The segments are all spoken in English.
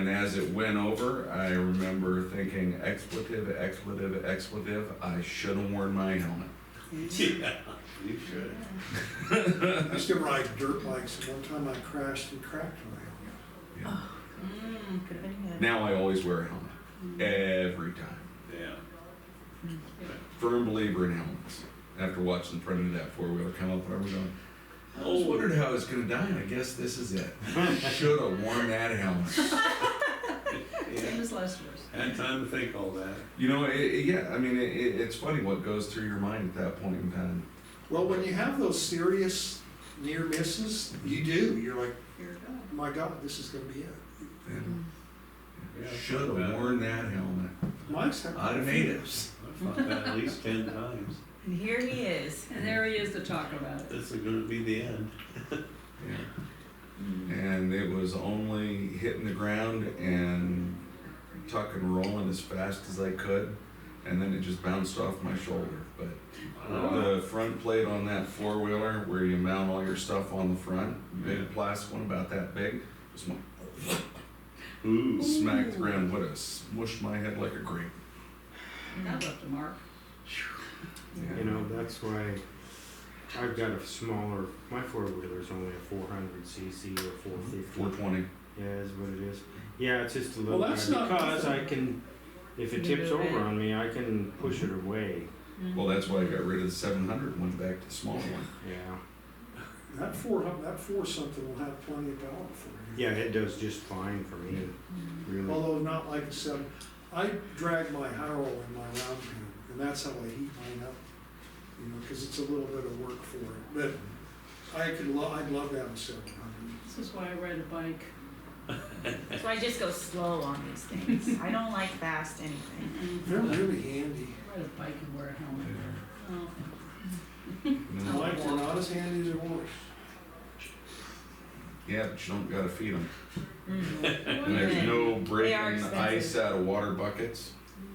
And as it went over, I remember thinking, expletive, expletive, expletive, I should have worn my helmet. Yeah, you should. I used to ride dirt bikes, and one time I crashed and cracked my helmet. Yeah. Could have been good. Now I always wear a helmet, every time. Yeah. Firm believer in helmets. After watching the front of that four-wheeler come up, I was going, I always wondered how I was gonna die, and I guess this is it. Should have worn that helmet. Same as last year's. Had time to think all that. You know, it's funny what goes through your mind at that point in time. Well, when you have those serious near misses, you do. You're like, Here it goes. my God, this is gonna be it. And Yeah, should have worn that helmet. Mike's had Out of natives. I thought that at least 10 times. And here he is. And there he is to talk about it. This is gonna be the end. Yeah. And it was only hitting the ground and tucking and rolling as fast as I could, and then it just bounced off my shoulder. But the front plate on that four-wheeler, where you mount all your stuff on the front, big plastic one about that big, just went Ooh. smacked the ground, would have smushed my head like a grape. That left a mark. Yeah. You know, that's why I've got a smaller, my four-wheeler's only a 400 cc or 450. 420. Yeah, is what it is. Yeah, it's just a little Well, that's bit, not because nothing. I can, if it You tips move over it. on me, I can push it away. Well, that's why I got rid of the 700 and went back to the smaller one. Yeah. that four something will have plenty of power for you. Yeah, it does just fine for me, really. Although not like a seven. I drag my harrow in my round pen, and that's how I heat mine up. You know, because it's a little bit of work for it. But I'd love to have a 700. This is why I ride a bike. So I just go slow on these things. I don't like fast anything. They're really handy. Ride a bike and wear a helmet. Oh. Mine are not as handy as it was. Yeah, but you don't gotta feed them. Mm. And there's no They are breaking expensive. ice out of water buckets.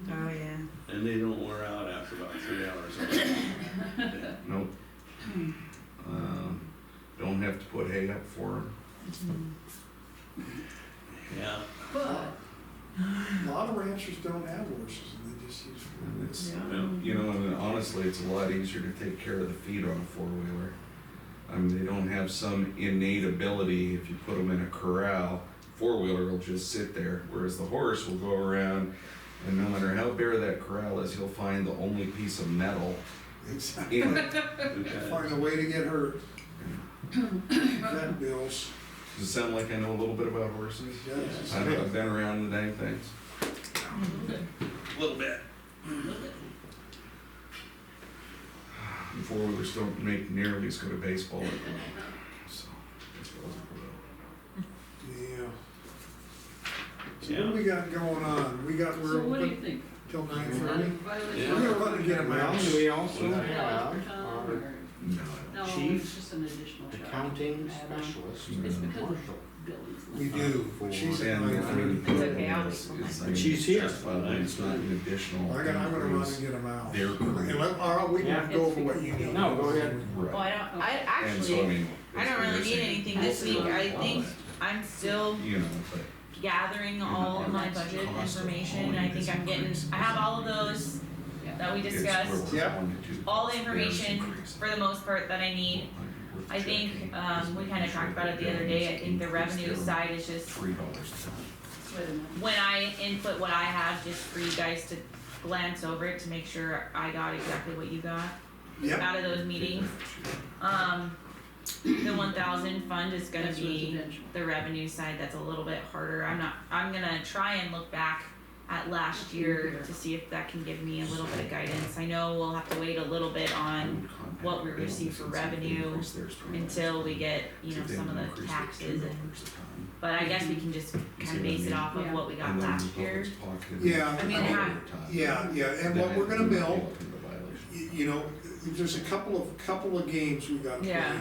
Oh yeah. And they don't wear out after about 3 hours. Nope. Don't have to put hay up for them. Yeah. But, A lot of ranchers don't have horses, and they just use. And it's, yeah. you know, and honestly, it's a lot easier to take care of the feed on a four-wheeler. I mean, they don't have some innate ability, if you put them in a corral, four-wheeler will just sit there, whereas the horse will go around, and no matter how bare that corral is, he'll find the only piece of metal Exactly. in it. Find a way to get hurt. Vet bills. Does it sound like I know a little bit about horses? Yes. I've been around the dang things. A little bit. Four-wheelers don't make nearly as good a baseball as so that's what I was Yeah. So Yeah. what do we got going on? We got, So we're what do you open think? till 9:30. Yeah. We're gonna let it get them Well, out. we also Yeah. have our No, No, Chief it's just an additional job. accounting Add-on. specialist, It's because of Marshall. Billy's. We do, but she's at and 9:30. It's okay, I'll wait till it's, next She's here. It's not an additional. I'm gonna run increase. and get them out. They're great. And we Yeah. can go over what you need. No, go ahead. Well, I don't. I And so, I actually. mean. I don't really need anything this week. I think I'm still You know, but. gathering all of my budget information. I think I'm getting. I have all of those that we it's discussed. where we're Yep. going to do All the this. information There's increase. for the most part that I need. I think we kind of talked about it the other day. I think the revenue side is just $3 a ton. Wait a minute. when I input what I have, just for you guys to glance over it to make sure I got exactly what you got Yep. out of those meetings. The 1,000 fund is gonna That's be residential. the revenue side. That's a little bit harder. I'm gonna try and look back at last year to see if that can give me a little bit of guidance. I know we'll have to wait a little bit on what we receive for revenue until we get, some of the taxes but I guess we can just kind of base it off of Yeah. what we got last year. Yeah. I mean, Yeah, and what we're gonna mill, you know, there's a couple of games we gotta play. Yeah.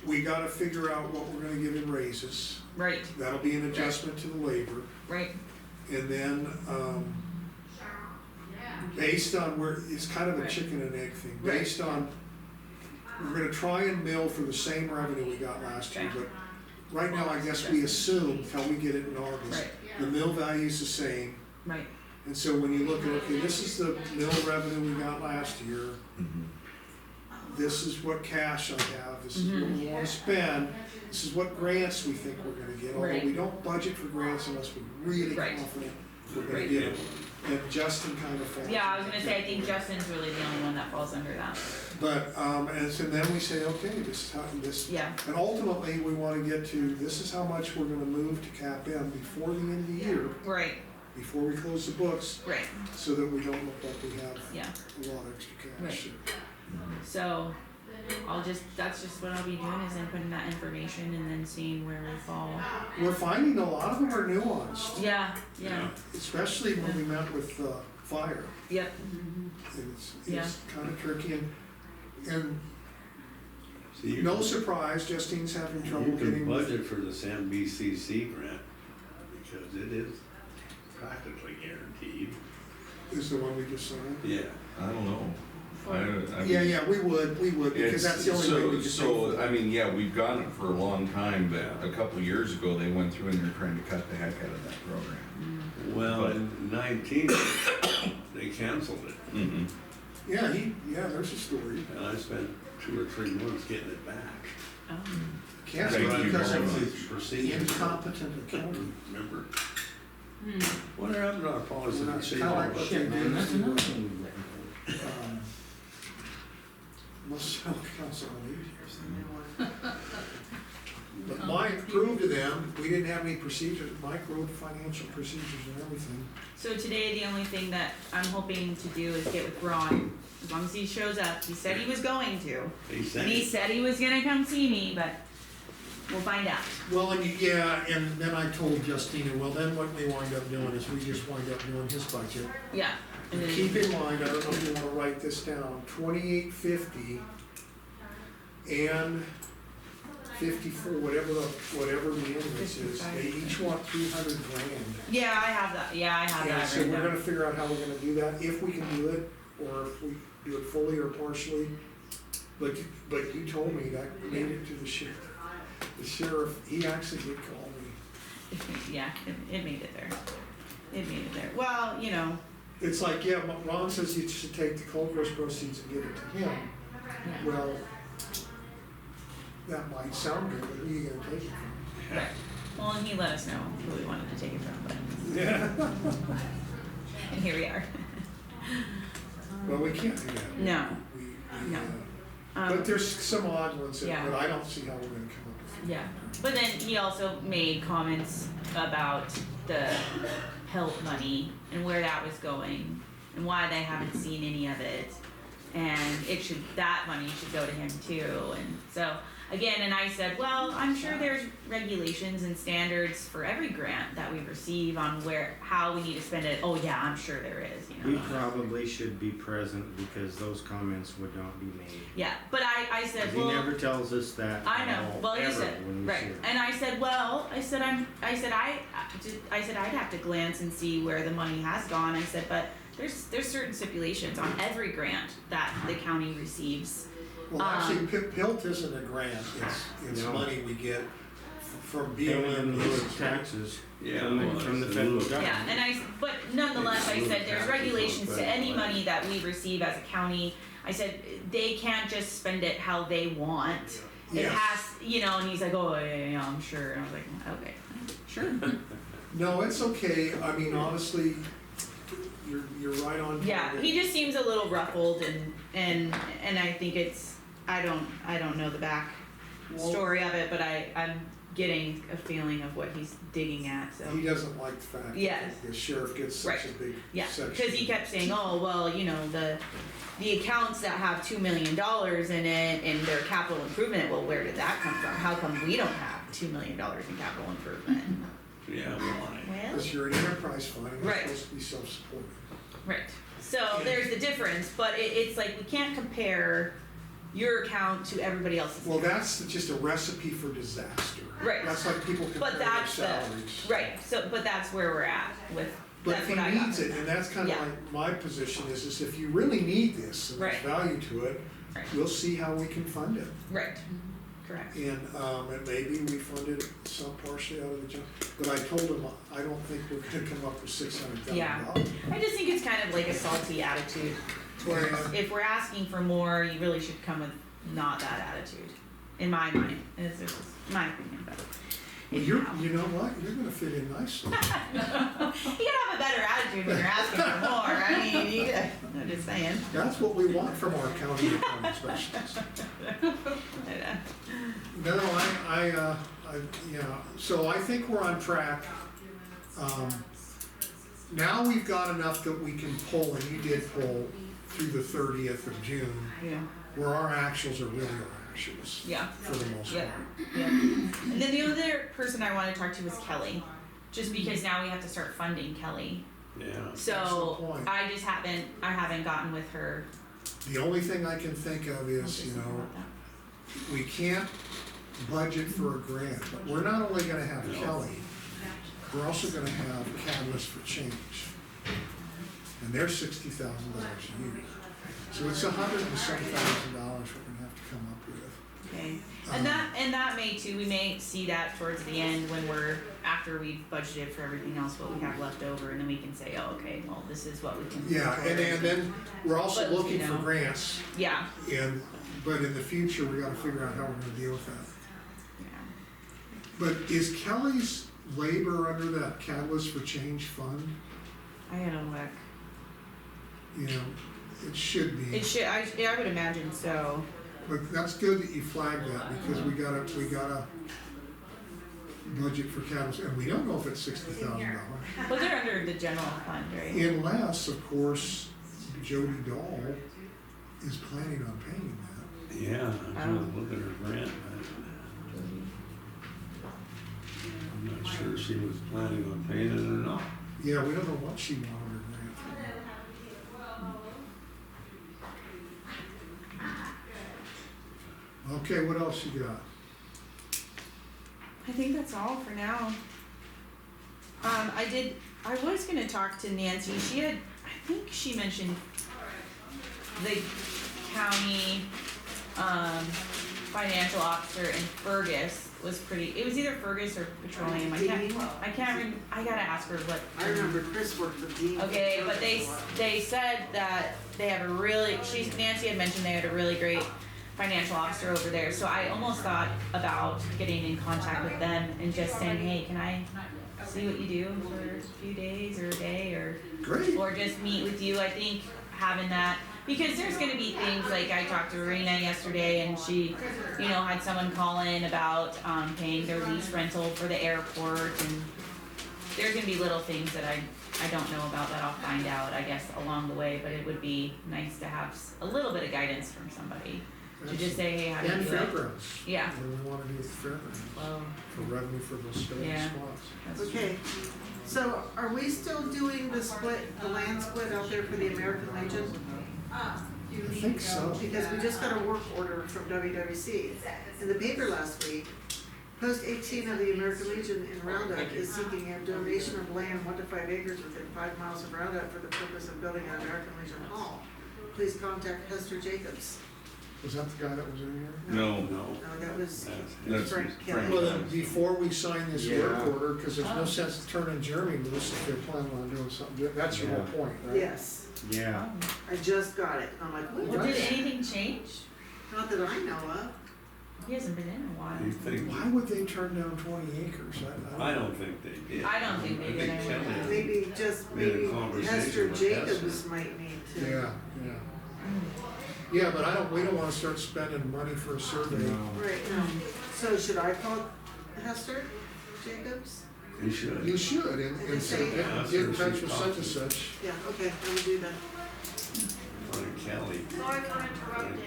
We gotta figure out what we're gonna give in raises. Right, That'll be an adjustment to the labor. right, And then, based on where, it's kind of a chicken and egg thing, based on, we're gonna try and mill for the same revenue we got last year, Okay. but right now, I guess we assume, till we get it in August, Right, the mill value's the same. right, And so when you look at, okay, this is the mill revenue we got last year, Mhm. this is what cash I have, this is what we wanna spend, this is what grants we think we're gonna get, although Right. we don't budget for grants unless we're really Right. confident we're gonna Right. get them. And Justin kind of falls. yeah, I was gonna say, I think Justin's really the only one that falls under that, But, and so then we say, okay, this is how, this, yeah, and ultimately, we wanna get to, this is how much we're gonna move to cap M before the end of the year, right, before we close the books, right, so that we don't look like we have yeah. a lot of extra cash. So, that's just what I'll be doing, is inputting that information and then seeing where we fall. We're finding a lot of them are nuanced, Yeah, yeah, especially when we met with, fire. yep, It's kinda tricky and So you no can- surprise, Justine's having trouble You can getting with. budget for this MBCC grant, because it is practically guaranteed. Is the one we just signed? Yeah. I don't know. I Yeah, yeah, we would, because that's the only way we could. So, I mean, yeah, we've gotten it for a long time, but a couple of years ago, they went through and they're trying to cut the heck out of that program. Well, But- in 19, they canceled it, Mm-hmm. Yeah, there's a story. and I spent 2 or 3 months getting it back. Can't Thank you because very of much. the Procedure. incompetent accounting. Remember? What happened to our policy? Well, to that's say kinda all like about what the- they Man, did that's to, another thing we've written. Must have council on aging. But Mike proved to them, we didn't have any procedures, Mike wrote financial procedures and everything. so today, the only thing that I'm hoping to do is get with Ron, as long as he shows up, he said he was going to. He said, And he said he was gonna come see me, but we'll find out. Well, and then I told Justina, well, then what we wind up doing is we just wind up doing his budget. Yeah, and then, Keep in mind, I don't know if you wanna write this down, 2850 and 54, whatever the invoice is, they each want 300 grand. yeah, I have that, And that so written we're gonna down. figure out how we're gonna do that, if we can do it, or if we do it fully or partially. But you told me that made it to the sheriff. The sheriff, he actually did call me. Yeah, it made it there. It made it there. Well, you know, It's like, yeah, Ron says you should take the Colgross proceeds and give it to him. yeah, Well, that might sound good, but who are you gonna take it from? right. Well, and he let us know who we wanted to take it from, but, Yeah. and here we are. Well, we can't do that. No, We, No. but um, there's some odd ones, Yeah. but I don't see how we're gonna come up with. yeah. But then he also made comments about the help money and where that was going and why they haven't seen any of it. And that money should go to him too. And so, again, and I said, well, I'm sure there's regulations and standards for every grant that we receive on how we need to spend it. Oh yeah, I'm sure there is, you We know. probably should be present because those comments would not be made. Yeah, but I said, 'Cause well. he never tells us that I at know. all, Well, he ever, said when we right, see it. and I said, well, I said I'd have to glance and see where the money has gone. I said, but there's certain stipulations on every grant that the county receives. Well, actually, PILT isn't a grant, it's No. money we get from Payment in lieu BLM. of taxes Yeah, from well, the it's federal a little- government. Yeah, and but nonetheless, I said there's regulations to any money that we receive as a county. I said they can't just spend it how they want. It Yes. has, and he's like, oh yeah, I'm sure. And I was like, okay, sure. No, it's okay, I mean, honestly, you're right on target. Yeah, he just seems a little ruffled and I think I don't know the back story of it, but I'm getting a feeling of what he's digging at, so. He doesn't like the fact Yes. that the sheriff gets such Right. a big Yeah, section. because he kept saying, oh, well, the accounts that have $2 million in it and their capital improvement, well, where did that come from? How come we don't have $2 million in capital improvement? Yeah, why? Well, Because you're an enterprise fund, and Right. it's supposed to be self-supporting. right, so there's the difference, but it's like, we can't compare your account to everybody else's Well, account. that's just a recipe for disaster. Right. That's like people compare But their that's salaries. right, but that's where we're at with, But that's if what he I got. needs it, and that's kind of Yeah. like my position is if you really need this and there's Right. value to it, Right. we'll see how we can fund it. Right, correct. And maybe we funded some partially out of the general, but I told him, I don't think we're gonna come up with $600,000. Yeah. I just think it's kind of like a salty attitude towards, Yeah. if we're asking for more, you really should come with not that attitude, in my mind, it's just my opinion, but. Well, you know what, you're gonna fit in nicely. You gotta have a better attitude when you're asking for more, I mean, I'm just saying. That's what we want from our county accounting specialists. No, so I think we're on track. Now we've got enough that we can pull, and you did pull through the 30th of June, Yeah, where our actuals are really our actuals, yeah, for the most yeah, part. yeah. And then the other person I wanted to talk to was Kelly, just because now we have to start funding Kelly. Yeah. So Excellent point. I haven't gotten with her. The only thing I can think of is, you know, we can't budget for a grant, but we're not only gonna have No. Kelly, we're also gonna have Catalyst for Change. And they're $60,000 a year. So it's $107,000 we're gonna have to come up with. Okay, and that may too, we may see that towards the end when after we've budgeted for everything else, what we have left over, and then we can say, oh, okay, well, this is what we can. Yeah, and then we're also But, looking you for know. grants, Yeah, but in the future, we gotta figure out how we're gonna deal with that. yeah, But is Kelly's labor under that Catalyst for Change fund? I gotta look. You know, it should be. It should, I would imagine so. But that's good that you flagged that, because we gotta budget for Catalyst, and we don't know if it's $60,000. But they're under the general fund, right? Unless, of course, Jody Dahl is planning on paying that. Yeah, I was looking at her grant. I'm not sure she was planning on paying it or not. Yeah, we don't know what she wanted her grant for. Okay, what else you got? I think that's all for now. I was gonna talk to Nancy, I think she mentioned the county, financial officer in Fergus it was either Fergus or Petroleum, I gotta ask her what. I remember Chris worked with Dean. Okay, but they said that they have Nancy had mentioned they had a really great financial officer over there, so I almost thought about getting in contact with them and just saying, hey, can I see what you do for a few days or a day Great. or just meet with you? I think having that, because there's gonna be things like I talked to Arena yesterday and she, had someone call in about paying their lease rental for the airport, and there's gonna be little things that I don't know about that I'll find out, I guess, along the way, but it would be nice to have a little bit of guidance from somebody to just say, hey, how do you And do it? fairgrounds. Yeah. What do we wanna do with the fairgrounds, Well, for revenue for those stone Yeah. spots? that's Okay, so are we still doing the land split out there for the American Legion? I think so. Because we just got a work order from WWC. In the paper last week, Post 18 of the American Legion in Roundup is seeking a donation of land 1 to 5 acres within 5 miles of Roundup for the purpose of building an American Legion Hall. Please contact Hester Jacobs. Was that the guy that was in here? No, No. No, that was that's Frank Frank. Kelly. Well, then, before we sign this work Yeah. order, cause there's no sense turning Jeremy loose if they're planning on doing something, that's your whole Yeah. point, right? Yes, Yeah, I just got it. I'm like, Well, what? did anything change? Not that I know of. He hasn't been in a while. You think, Why would they turn down 20 acres? I don't think they did. I don't think they did either. Kelly, Maybe just, We had a maybe conversation Hester with Jacobs Hester. might need to. Yeah, yeah. Yeah, but we don't wanna start spending money for a survey. no, Right, no. So should I call Hester Jacobs? you should. You should, and say, get in touch with such and such. Yeah, okay, I will do that. Frank Kelly. Sorry for interrupting,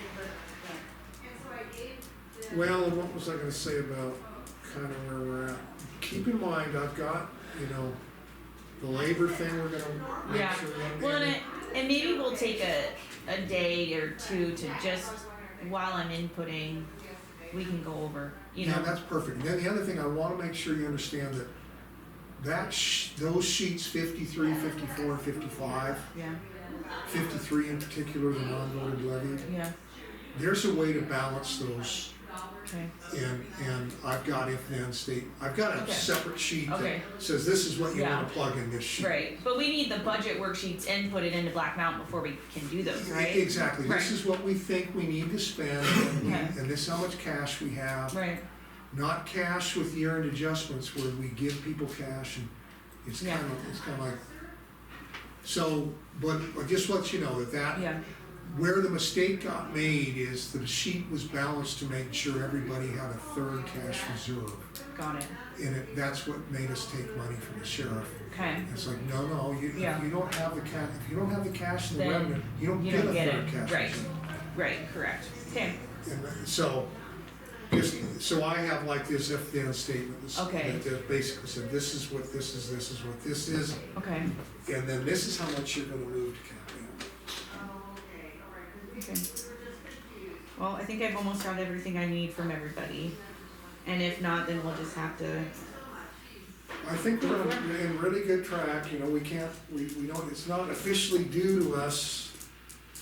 Well, and what was I gonna say about kinda where we're at? Keep in mind, I've got, the labor thing, we're gonna make Yeah. sure that. Well, and maybe we'll take a day or two to just, while I'm inputting, we can go over, Yeah, that's perfect. And then the other thing, I wanna make sure you understand that those sheets 53, 54, and 55, Yeah, 53 in particular, the non-voted levy, yeah, there's a way to balance those Okay, and I've got if then state, I've got a Okay. separate sheet Okay. that says this is what you Yeah. wanna plug in this sheet. right, but we need the budget worksheets and put it into Black Mountain before we can do those, right? Exactly, Right. this is what we think we need to spend, and Okay. and this is how much cash we have. Right, Not cash with year-end adjustments where we give people cash and it's Yeah. kinda like. So, but I just let you know that yeah, where the mistake got made is the sheet was balanced to make sure everybody had a third cash reserve. got it, And that's what made us take money from the sheriff. okay, It's like, no, Yeah. if you don't have the cash, if you don't have the cash in the Then revenue, you don't you get don't a get third it, cash right. reserve. right, correct, okay, And so, so I have like this if then statement Okay. that basically said, this is what this is, this is what this is, okay, and then this is how much you're gonna move to capital. okay. Well, I think I've almost got everything I need from everybody, and if not, then we'll just have to, I think we're in really good track, you know, we don't, it's not officially due to us.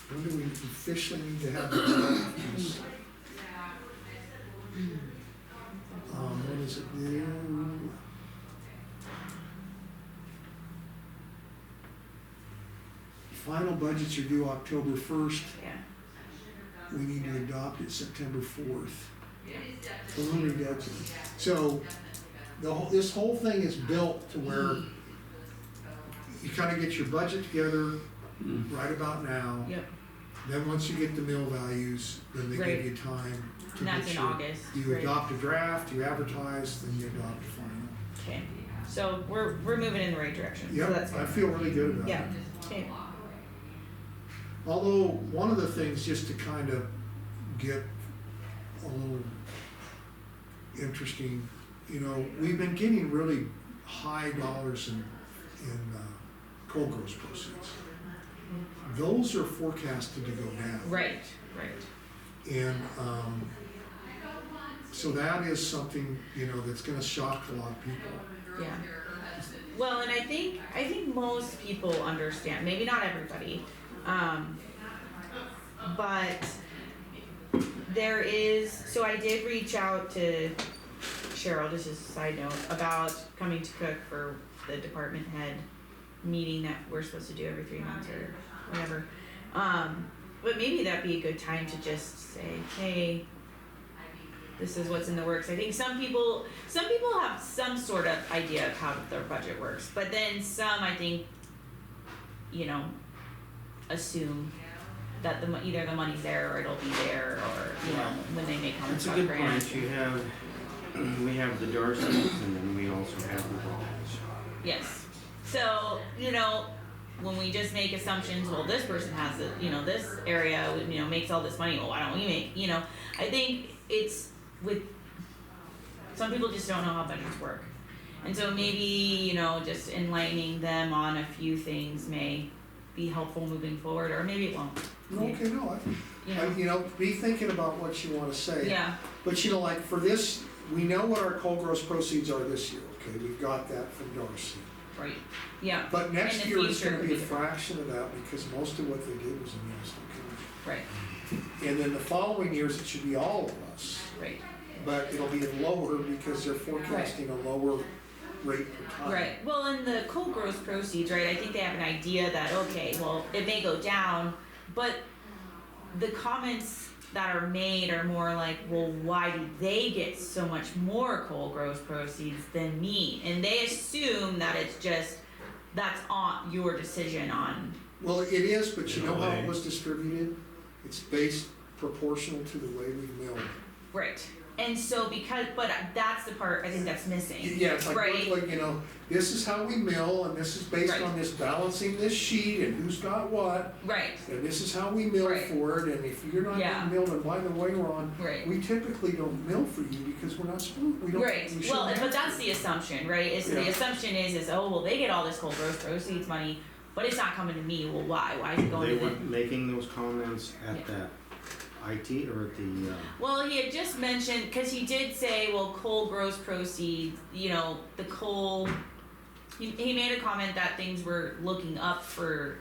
When do we officially need to have this done? When is it due? Final budgets are due October 1st, yeah, we need to adopt it September 4th. Preliminary budget. So, this whole thing is built to where you kinda get your budget together right about now. yep, Then once you get the mill values, then they Right. give you time to and that's get in your, August, you right? adopt a draft, you advertise, then you adopt a final. Okay, so we're moving in the right direction, so Yep, that's I good. feel really good about it. Yeah, okay, Although, one of the things, just to kind of get a little interesting, you know, we've been getting really high dollars in coal gross proceeds. Those are forecasted to go down. right, right, And, so that is something, you know, that's gonna shock a lot of people. yeah. Well, and I think most people understand, maybe not everybody, but there is, so I did reach out to Cheryl, just as a side note, about coming to Cook for the department head meeting that we're supposed to do every 3 months or whatever. But maybe that'd be a good time to just say, hey, this is what's in the works. I think some people have some sort of idea of how their budget works, but then some, I think, you know, assume that either the money's there or it'll be there, or, you know, when they make comments That's a about good grants. point, we have the Darcys and then we also have the Balls. Yes. So, you know, when we just make assumptions, well, this person has it, you know, this area, you know, makes all this money, well, why don't we make, you know, I think it's with, some people just don't know how budgets work. And so maybe, you know, just enlightening them on a few things may be helpful moving forward, or maybe it won't, Okay, no, you know? be thinking about what you wanna say. Yeah, But you know, like for this, we know what our coal gross proceeds are this year, okay, we've got that from Darcy. right, yeah, But next In the year it's future, gonna be a we- fraction of that because most of what they did was in Yellowstone right, County. And then the following years, it should be all of us, right, but it'll be lower because they're forecasting a lower rate per ton. right. Well, in the coal gross proceeds, right, I think they have an idea that, okay, well, it may go down, but the comments that are made are more like, well, why do they get so much more coal gross proceeds than me? And they assume that it's just, that's on your decision on, Well, it is, but you know how it was distributed? It's based proportional to the way we mill. right. And so but that's the part I think that's missing. Yeah, it's Right. like, you know, this is how we mill, and this is based Right. on this balancing this sheet, and who's got what, Right, and this is how we mill Right. for it, and if you're not Yeah. gonna mill, and by the way, Ron, right. we typically don't mill for you because we're not supposed, we don't, Right, we well, shouldn't but have that's to. the assumption, right, is the Yeah. assumption is, oh, well, they get all this coal gross proceeds money, but it's not coming to me, well, why is it going They to were them? making those comments Yeah. at that IT or at the, Well, he had just mentioned, cause he did say, well, coal gross proceeds, you know, the coal, he made a comment that things were looking up for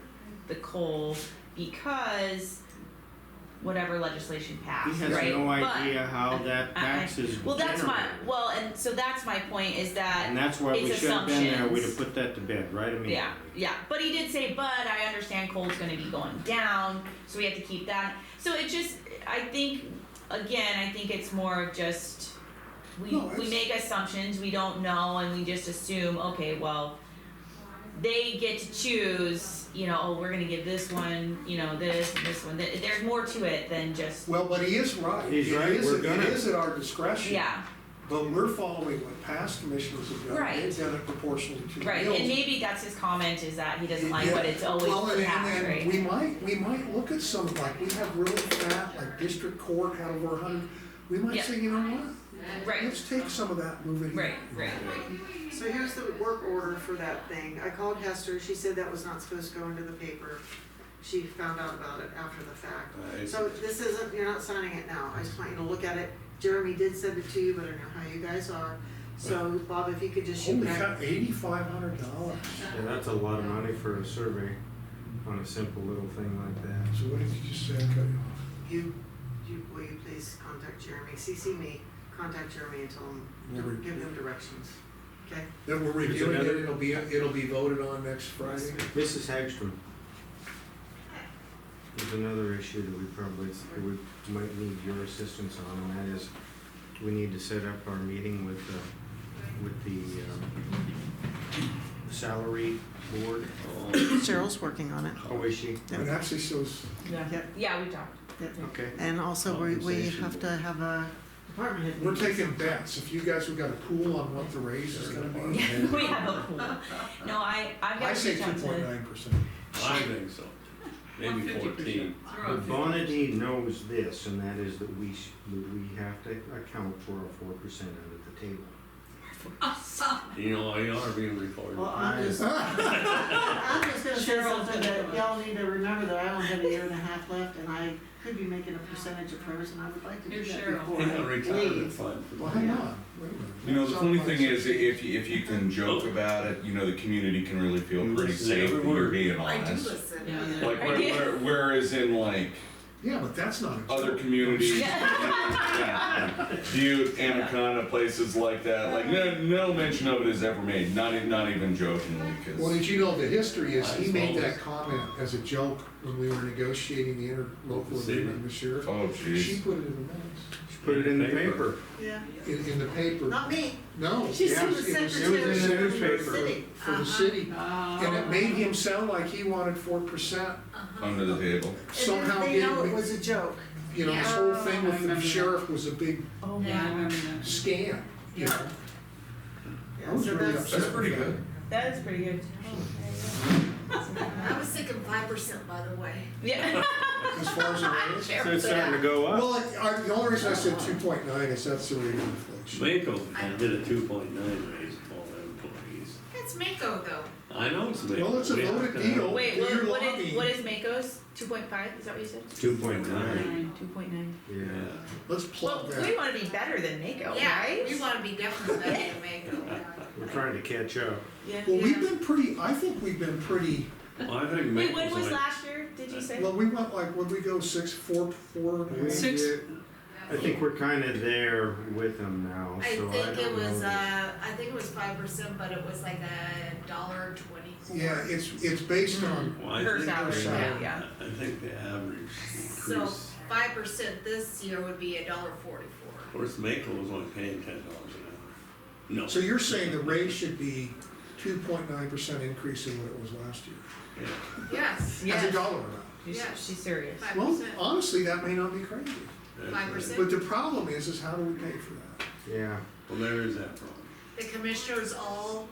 the coal because whatever legislation passed, He has right? no But- idea how that I- tax is Well, that's my, generated. well, and so that's my point is that, And that's why we it's should have been there, we'd have assumptions. put that to bed right immediately. yeah, but he did say, but I understand coal's gonna be going down, so we have to keep that. So it just, I think, again, I think it's more of just, we No, it's- make assumptions, we don't know, and we just assume, okay, well, they get to choose, you know, oh, we're gonna give this one, you know, this, and this one, there's more to it than just, Well, but he is right. He's right, It is, we're gonna- it is at our discretion. yeah, But we're following what past commissioners have done. Right. They've done it proportionally to the right, mills. and maybe that's his comment, is that he doesn't like, Yeah. but it's always Well, and passed, right? we might look at some, like, we have really fat, like district court had over 100, we might Yeah. say, you know what? Right, Let's take some of that, and move it here. right. So here's the work order for that thing. I called Hester, she said that was not supposed to go into the paper. She found out about it after the fact. Right. So this isn't, you're not signing it now, I just want you to look at it. Jeremy did send it to you, but I don't know how you guys are. So Bob, if you could just shoot Holy back. cow, $8,500. Yeah, that's a lot of money for a survey on a simple little thing like that. So what did you just say, I cut you off? Will you please contact Jeremy, CC me, contact Jeremy and tell him, Never- give them directions, okay? Then we're reviewing it, it'll be voted on next Friday. Mrs. Hagstrom. There's another issue that we might need your assistance on, and that is, we need to set up our meeting with the salary board. Cheryl's working on it. Oh, is she? And actually shows, Yeah, we talked. Okay. And also, we Compensation have to have a department head. we're meeting. taking bets. If you guys have got a pool on what the raise is gonna be, We have a pool. No, I've I got to say reach out to. 2.9%. I think so, maybe 14. But Bonity knows this, and that is that we have to account for a 4% under the table. You know, you are being recorded. Well, I'm just gonna say something that y'all need to remember that I only have a year and a half left, and I could be making a percentage of hers, and I would like to do You're that Cheryl. before Yeah, I retirement leave. fund. Well, hang on, wait a minute. You know, the funny thing is, Sounds if you can joke about it, you know, the community can really feel You pretty listen to safe every when you're word. being I do honest. listen. Yeah. Like, I did. whereas in like Yeah, but that's not a other joke. communities, Yeah. Butte, Anaconda, places like that, like no mention of it is ever made, not even jokingly, Well, cause. did you know the history is, he I made suppose. that comment as a joke when we were negotiating the interlocal See. agreement with the sheriff. Oh She jeez. put it in the minutes, Put it in the paper. Yeah, in the paper. not me. No. She's yeah, the it was secretary in the secretary newspaper. for- City. For the city, Oh. and it made him sound like he wanted 4%. Under the table. Somehow And they know it getting, was a joke. you know, this whole thing with the sheriff was a big Oh, Yeah, I remember that. scam, you know? Yeah, I was so really that's- upset. That's pretty with good. that is pretty good. I was thinking 5%, by the way. Yeah. As far as the raise. So it's starting to go up. Well, the only reason I said 2.9 is that's the rate of inflation. Mako did a 2.9 raise for all their employees. It's Mako though. I know it's Mako. Well, it's a We have voted to have- deal. Wait, You're what lobbying. is Mako's? 2.5? Is that what you said? 2.9. 2.9. Yeah. Let's Well, plug we that. want to be better than Mako, Yeah, right? we wanna be definitely better than Mako. We're trying to catch up. Yeah. Well, we've been pretty, I think we've been pretty, Well, I think Wait, Mako's when was like, last year? Did you say? well, we went like, would we go 4 and a half? Six. I think we're kind of there with them now, I so I think it don't was, know. I think it was 5%, but it was like $1.24. Yeah, it's based on, well, I Her think salary, the- salary. yeah. I think the average So increase, 5% this year would be $1.44. of course, Mako was only paying $10 an hour. No. so you're saying the rate should be 2.9% increase in what it was last year? Yeah. Yes, As a dollar amount? Yes. She's serious. 5%. Well, honestly, that may not be crazy. That's 5%. But the problem is how do we pay for that? Yeah. Well, there is that problem. The commissioners all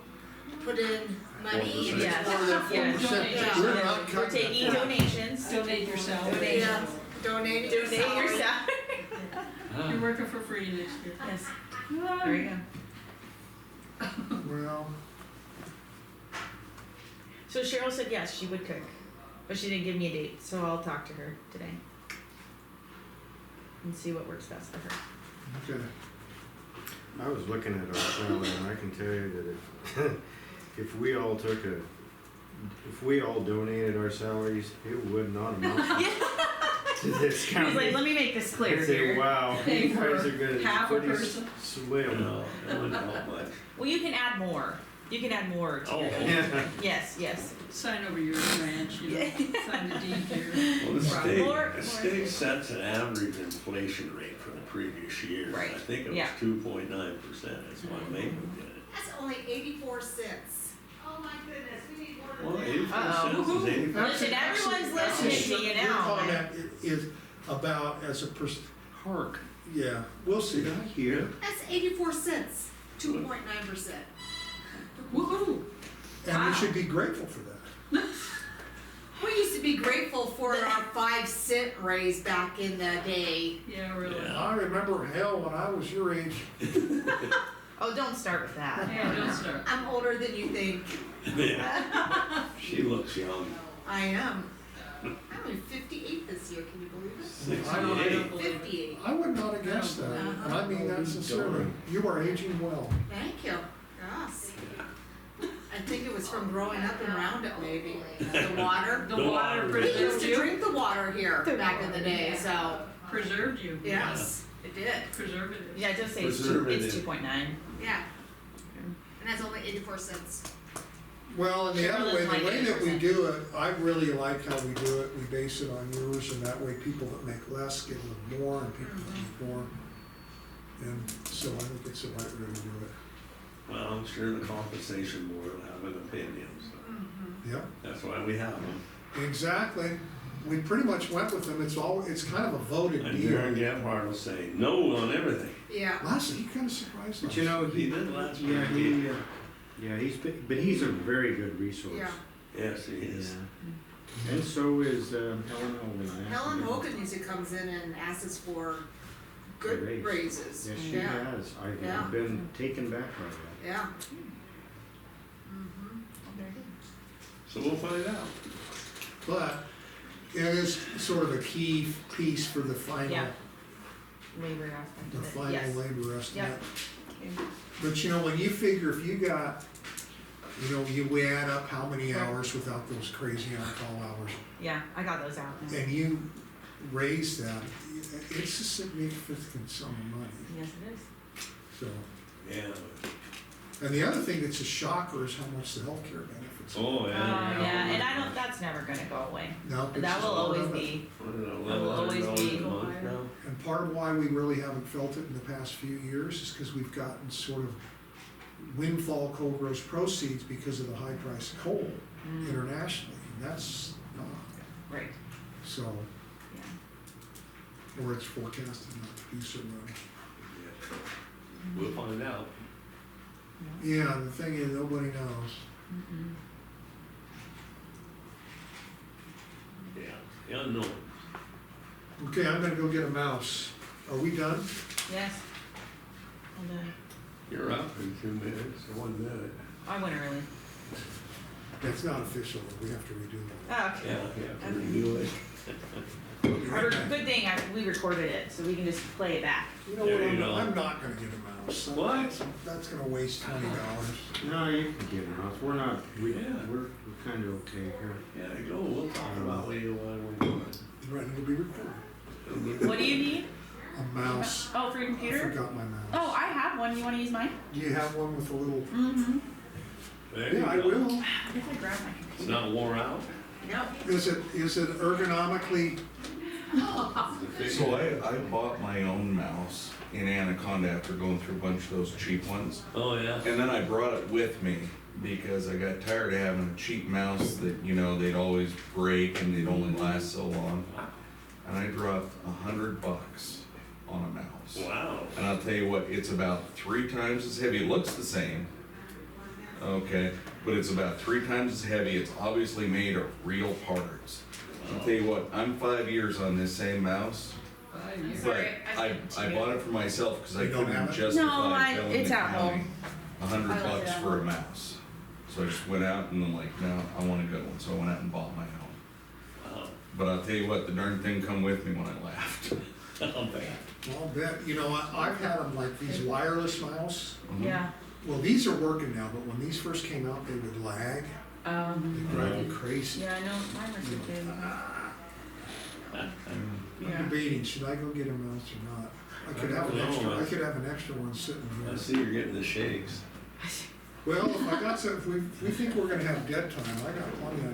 put in money and Yes. Part of that Yes. 4%, Yeah. we're not We're cutting taking that. donations. Donate your salary. Donations. yeah, donating your Donate your salary. salary. You're working for free next year. Yes. There you go. Well, So Cheryl said yes, she would cook, but she didn't give me a date, so I'll talk to her today and see what works best for her. okay. I was looking at our salary, and I can tell you that if we all if we all donated our salaries, it would not amount to to this He's county. like, let me make this clear I say, here. wow, Pay you guys for are good. half a Pretty person. slim. No, that wouldn't help much. Well, you can add more. You can add more to Oh. your, Yeah. yes, yes. Sign over your ranch, you know, sign the deed here. Well, the Right. state, More- the more state things. sets an average inflation rate for the previous year. Right, I think it was yeah. 2.9%, that's why Maple did it. That's only 84 cents. Oh my goodness, we need more than Well, that. 84 Uh-oh. cents is 84. Listen, everyone's listening to you Your now. comment is about as a Hark, yeah, we'll see. did I hear? That's 84 cents, 2.9%. Woo-hoo! And Wow. we should be grateful for that. We used to be grateful for our 5-cent raise back in the day. Yeah, really. Yeah. I remember hell when I was your age. Oh, don't start with that. Yeah, don't start. I'm older than you think. Yeah. She looks young. I am. I'm only 58 this year, can you believe it? I don't- 68. 58. I would not against that, and I mean that sincerely. You are aging well. Thank you. Yes. I think it was from growing up in Roundup, maybe. The water. The The water water. We used preserved to you, drink the water here back in the day, so, preserved you. yes, it did. Preservative. Yeah, it does say it's Preservative. 2.9. Yeah. And that's only 84 cents. Well, and the other way, the Carolyn way might that we 8%. do it, I really like how we do it. We base it on yours, and that way people that make less get a little more, and people that make more. And so I think it's the right way to do it. Well, I'm sure the compensation board will have an opinion, so Yep, that's why we have them. exactly. We pretty much went with them. It's kind of a voted And Darren deal. Gephardt will say no on everything. Yeah. Last, he kind of surprised us. But you know, He did last yeah, week. but he's a very good resource. Yeah. Yes, he is. Yeah. And so is Helen Hogan. I Helen have to Hogan usually comes in and asks us for good Raise. raises. Yes, she Yeah. has. I've Yeah. been taken back by that. Yeah. So we'll find out. But it is sort of a key piece for the final, Yeah. Labor aspect the of it, final yes. labor estimate. Okay. But you know, when you figure if you got, you know, we add up how many hours without those crazy on-call hours, Yeah, I got those out now. and you raise that, it's a significant sum of money, Yes, it is. so. Yeah. And the other thing that's a shocker is how much the healthcare benefits. Oh, Oh, yeah. yeah, and I don't, that's never gonna go away. Now, it's That will just part always of it. be, What is it, That will always be- $1100 a month now? And part of why we really haven't felt it in the past few years is because we've gotten sort of windfall coal gross proceeds because of the high price of coal internationally, and that's not, right, so, yeah. or it's forecasted not to be so much. We'll find out. Yeah, the thing is, nobody knows. Mm-mm. Yeah, the unknown. Okay, I'm gonna go get a mouse. Are we done? Yes. Hold on. You're up in 2 minutes, or 1 minute. I went early. That's not official, we have to redo that. Oh, okay. Yeah, you have to review it. Good thing we recorded it, so we can just play it back. You know There what, you go. I'm not gonna get a mouse. What? That's gonna waste $20. No, you can get it off. We're not, Yeah. we're kind of okay here. Yeah, go, we'll talk about what you want, we're doing. Ready to be recorded. What do you need? A mouse. Oh, for your I computer? forgot my mouse. Oh, I have one. You wanna use mine? Do you have one with a little? Mm-hmm. There you Yeah, I go. will. I guess I grabbed my It's computer. not wore out? No. Is it ergonomically? So I bought my own mouse in Anaconda after going through a bunch of those cheap ones. Oh, yeah. And then I brought it with me because I got tired of having a cheap mouse that, you know, they'd always break and they'd only last so long. And I dropped $100 on a mouse. Wow. And I'll tell you what, it's about 3 times as heavy. It looks the same, okay, but it's about 3 times as heavy. It's obviously made of real parts. I'll tell you what, I'm 5 years on this same mouse, 5 years. but Sorry, I I bought it for myself because I You don't couldn't have it? justify billing it's the at county home. I left it $100 at for a home. mouse. So I just went out and I'm like, no, I want a good one. So I went out and bought my own. Wow. But I'll tell you what, the darn thing come with me when I left. I'll bet. I'll bet, you know, I've had them like these wireless mouse. Yeah. Well, these are working now, but when these first came out, they would lag. They drive you crazy. Yeah, I know. Mine were so big. I'm debating, should I go get a mouse or not? I could have an I don't extra, know. I could have an extra one sitting I here. see you're getting the shakes. Well, if I got some, if we think we're gonna have dead time, I got plenty I can